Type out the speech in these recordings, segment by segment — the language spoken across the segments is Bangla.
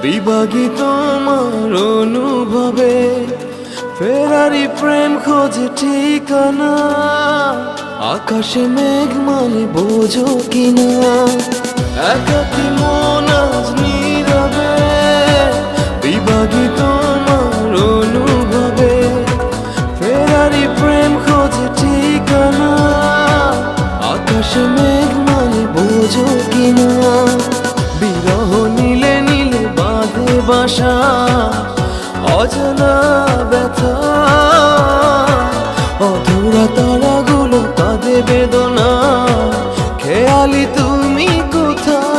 বিভাগী তোমার অনুভবে ফেরারি প্রেম খোঁজে ঠিকানা। আকাশে মেঘ মানে বোঝো কিনা, একাকী মন আজ নীরবে। বিভাগী তোমার অনুভবে ফেরারি প্রেম খোঁজে ঠিকানা। আকাশে মেঘ মানে বোঝো কিনা, বিরহ নীলে নীলে বাঁধে বাসা। অজানা ব্যথা অধুরা তারাগুলো কাঁদে বেদনা। খেয়ালি তুমি কোথায়?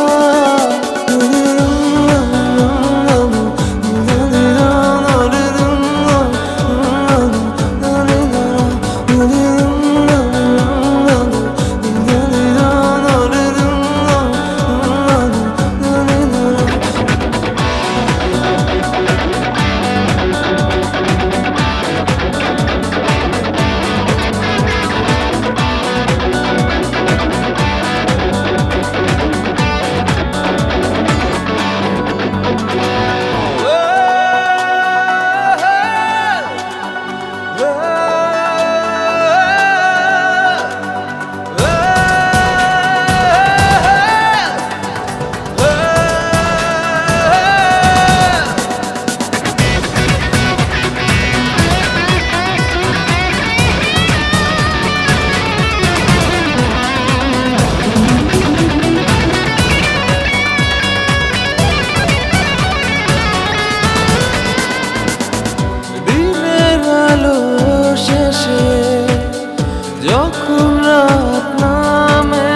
যখন রাত নামে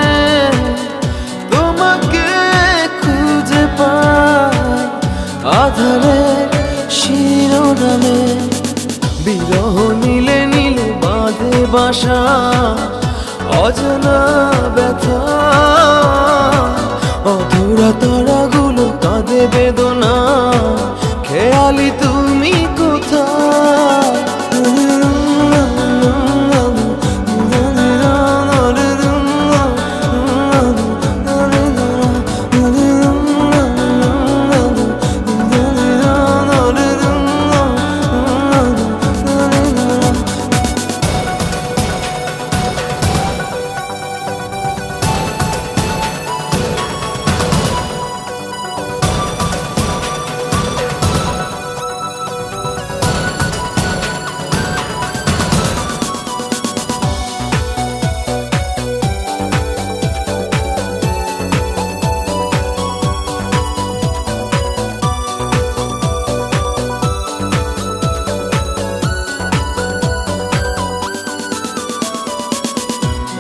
তোমাকে খুঁজে পাই আধারের শিরোনামে। বিরহ নীলে নীলে বাঁধে বাসা। অজানা ব্যথা অধুরা তারাগুলো কাঁদে বেদনা। খেয়ালি তুমি কোথায়?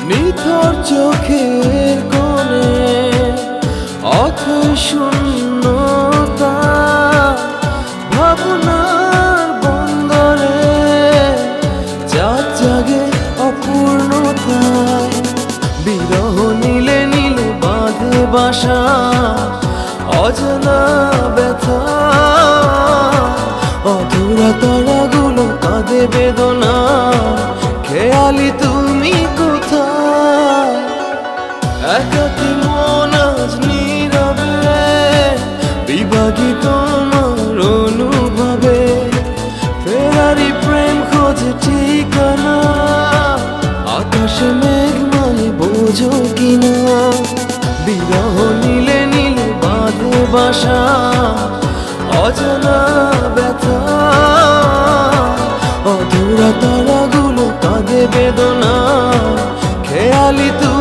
নিথর চোখের কোণে অথৈ শূন্যতা। ভাবনার বন্দরে চাঁদ জাগে অপূর্ণতায়। বিরহ নীলে নীলে বাঁধে বাসা। অজানা ব্যথা অধুরা তারাগুলো কাঁদে বেদনা। খেয়ালি তুমি কোথায়? একাকী মন আজ নীরবে। বিভাগী তোমার অনুভবে ফেরারি প্রেম খোঁজে ঠিকানা। আকাশে মেঘ মানে বোঝো কিনা, বিরহ নীলে নীলে বাঁধে বাসা। অজানা ব্যথা অধুরা তারাগুলো কাঁদে বেদনা। খেয়ালি তুমি